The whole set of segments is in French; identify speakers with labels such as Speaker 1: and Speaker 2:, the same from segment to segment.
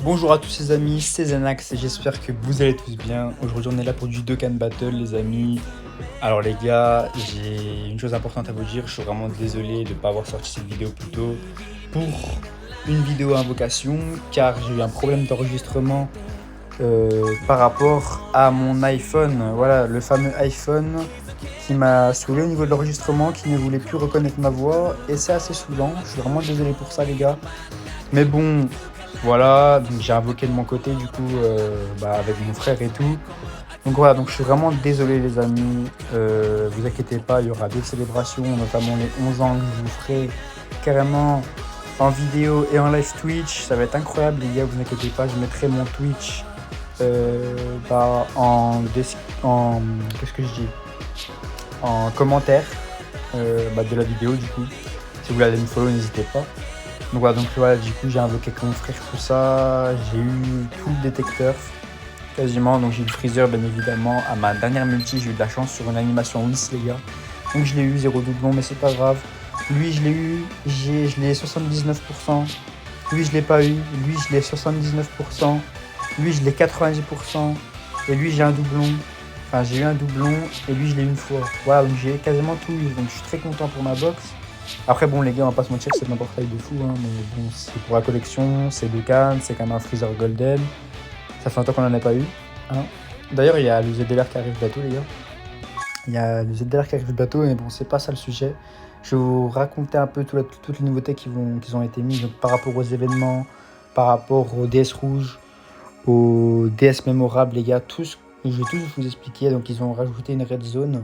Speaker 1: Bonjour à tous les amis, c'est Zanax et j'espère que vous allez tous bien. Aujourd'hui on est là pour du Dokkan Battle les amis. Alors les gars, j'ai une chose importante à vous dire, je suis vraiment désolé de ne pas avoir sorti cette vidéo plus tôt pour une vidéo invocation car j'ai eu un problème d'enregistrement par rapport à mon iPhone. Voilà, le fameux iPhone qui m'a saoulé au niveau de l'enregistrement, qui ne voulait plus reconnaître ma voix et c'est assez saoulant. Je suis vraiment désolé pour ça les gars. Mais bon, voilà, donc j'ai invoqué de mon côté du coup avec mon frère et tout. Donc voilà, donc je suis vraiment désolé les amis, vous inquiétez pas, il y aura d'autres célébrations, notamment les 11 ans que je vous ferai carrément en vidéo et en live Twitch. Ça va être incroyable les gars, vous inquiétez pas, je mettrai mon Twitch en qu'est-ce que je dis, en commentaire de la vidéo du coup. Si vous voulez aller me follow, n'hésitez pas. Donc voilà, du coup j'ai invoqué avec mon frère tout ça, j'ai eu tout le détecteur quasiment, donc j'ai eu le freezer bien évidemment. À ma dernière multi j'ai eu de la chance sur une animation Whis les gars, donc je l'ai eu, 0 doublon mais c'est pas grave. Lui je l'ai eu, je l'ai 79%, lui je l'ai pas eu, lui je l'ai 79%, lui je l'ai 90% et lui j'ai un doublon. Enfin j'ai eu un doublon et lui je l'ai eu une fois. Voilà, donc j'ai quasiment tout eu, donc je suis très content pour ma box. Après bon les gars on va pas se mentir, c'est un portail de fou hein, mais bon c'est pour la collection, c'est Dokkan, c'est quand même un freezer golden. Ça fait longtemps qu'on en a pas eu hein. D'ailleurs il y a le ZDR qui arrive bientôt les gars. Il y a le ZDR qui arrive bientôt mais bon c'est pas ça le sujet. Je vais vous raconter un peu toutes les nouveautés qui ont été mises donc, par rapport aux événements, par rapport aux DS rouges, aux DS mémorables les gars, je vais tous vous expliquer. Donc ils ont rajouté une red zone.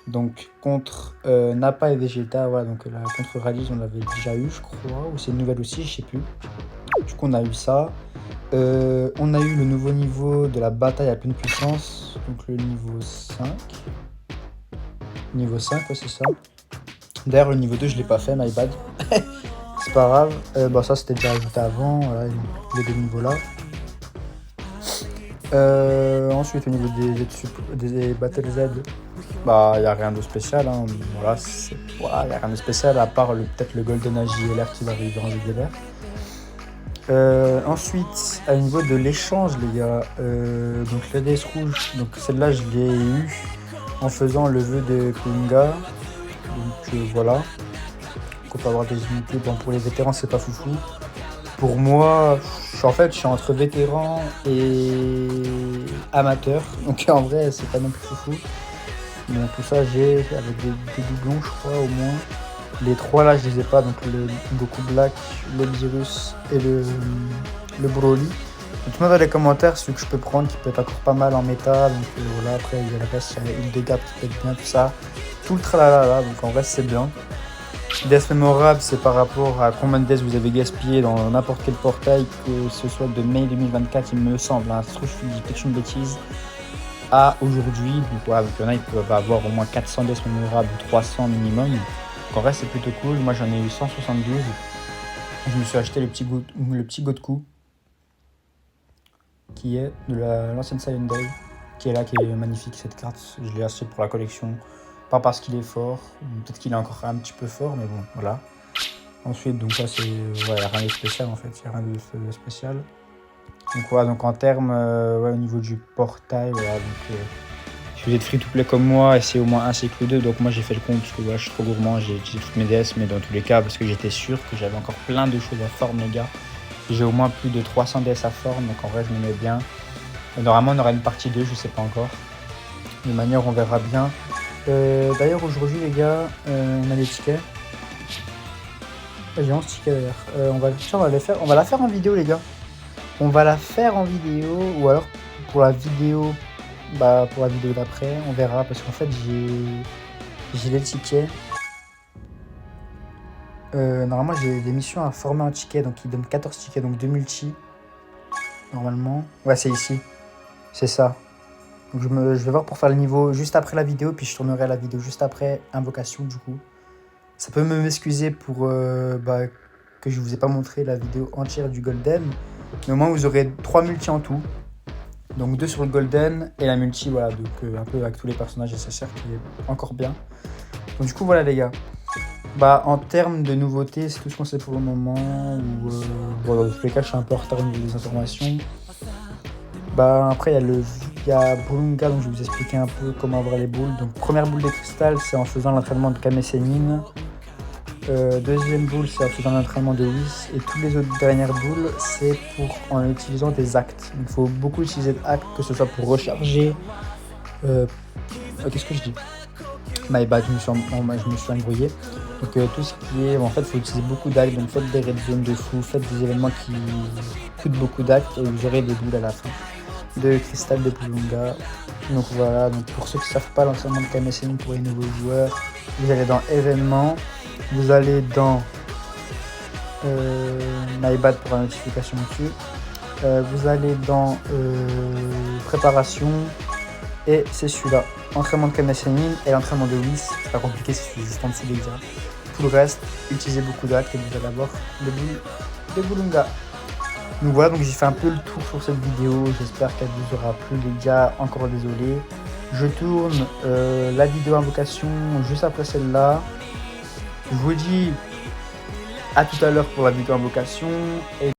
Speaker 1: Donc contre Nappa et Vegeta, voilà, donc la contre Raditz on l'avait déjà eu je crois, ou c'est une nouvelle aussi, je sais plus. Du coup on a eu ça. On a eu le nouveau niveau de la bataille à pleine puissance, donc le niveau 5. Niveau 5, ouais c'est ça. D'ailleurs le niveau 2 je l'ai pas fait, my bad. C'est pas grave, ça c'était déjà ajouté avant, voilà, les deux niveaux là. Ensuite au niveau des Battle Z, bah y a rien de spécial hein. Voilà, y a rien de spécial à part peut-être le Golden Age JLR qui va arriver en JLR. Ensuite au niveau de l'échange les gars, donc la DS rouge, donc celle-là je l'ai eu en faisant le vœu de Kunga. Donc voilà, on peut avoir des unités, bon pour les vétérans c'est pas foufou. Pour moi, je suis entre vétéran et amateur, donc en vrai c'est pas non plus foufou. Bon, tout ça j'ai avec des doublons je crois au moins. Les trois là je les ai pas, donc le Goku Black, le Beerus et le Broly. Donc tu me dans les commentaires celui que je peux prendre qui peut être encore pas mal en méta. Donc voilà, après il y a le reste, il y a une dégâts qui peut être bien, tout ça. Tout le tralala, donc en vrai c'est bien. DS mémorable, c'est par rapport à combien de DS vous avez gaspillé dans n'importe quel portail, que ce soit de mai 2024 il me semble, hein, je dis peut-être une bêtise, à aujourd'hui. Donc voilà, donc il y en a, ils peuvent avoir au moins 400 DS mémorables ou 300 minimum. Donc en vrai c'est plutôt cool, moi j'en ai eu 172. Je me suis acheté le petit Goku qui est de l'ancienne Silent Day, qui est là, qui est magnifique cette carte. Je l'ai acheté pour la collection, pas parce qu'il est fort, peut-être qu'il est encore un petit peu fort, mais bon, voilà. Ensuite, donc là, c'est rien de spécial en fait, il n'y a rien de spécial. Donc voilà, donc en termes, au niveau du portail, voilà, donc si vous êtes free to play comme moi, essayez au moins un cycle ou deux. Donc moi j'ai fait le compte parce que voilà, je suis trop gourmand, j'ai utilisé toutes mes DS, mais dans tous les cas, parce que j'étais sûr que j'avais encore plein de choses à forme les gars. J'ai au moins plus de 300 DS à forme, donc en vrai je me mets bien. Normalement on aura une partie 2, je sais pas encore. De manière on verra bien. D'ailleurs aujourd'hui les gars, on a les tickets. J'ai 11 tickets d'ailleurs. On va la faire en vidéo les gars. On va la faire en vidéo, ou alors pour la vidéo d'après, on verra, parce qu'en fait j'ai les tickets. Normalement j'ai des missions à former un ticket, donc ils donnent 14 tickets, donc 2 multi. Normalement. Ouais c'est ici. C'est ça. Donc je vais voir pour faire le niveau juste après la vidéo, puis je tournerai la vidéo juste après invocation du coup. Ça peut m'excuser pour que je vous ai pas montré la vidéo entière du Golden. Mais au moins vous aurez 3 multi en tout. Donc 2 sur le Golden et la multi, voilà, donc un peu avec tous les personnages SSR qui est encore bien. Donc du coup voilà les gars. Bah, en termes de nouveautés, c'est tout ce qu'on sait pour le moment. Ou, bon, dans tous les cas, je suis un peu en retard au niveau des informations. Bah, après, il y a Brunga, donc je vais vous expliquer un peu comment avoir les boules. Donc, première boule de cristal, c'est en faisant l'entraînement de Kame Sennin. Deuxième boule, c'est en faisant l'entraînement de Whis. Et toutes les autres dernières boules, c'est en utilisant des actes. Il faut beaucoup utiliser d'actes, que ce soit pour recharger. Qu'est-ce que je dis? My bad, je me suis embrouillé. Donc tout ce qui est, en fait, il faut utiliser beaucoup d'actes. Donc faites des red zones de fou, faites des événements qui coûtent beaucoup d'actes et vous aurez des boules à la fin. De cristal de Pulunga. Donc voilà, donc pour ceux qui ne savent pas l'entraînement de Kame Sennin pour les nouveaux joueurs, vous allez dans événements, vous allez dans My bad pour la notification dessus. Vous allez dans préparation et c'est celui-là. Entraînement de Kame Sennin et l'entraînement de Whis. C'est pas compliqué, c'est juste en dessous des examens. Tout le reste, utilisez beaucoup d'actes et vous allez avoir des boules de Bulunga. Donc voilà, donc j'ai fait un peu le tour sur cette vidéo. J'espère qu'elle vous aura plu les gars. Encore désolé. Je tourne la vidéo invocation juste après celle-là. Je vous dis à tout à l'heure pour la vidéo invocation. Et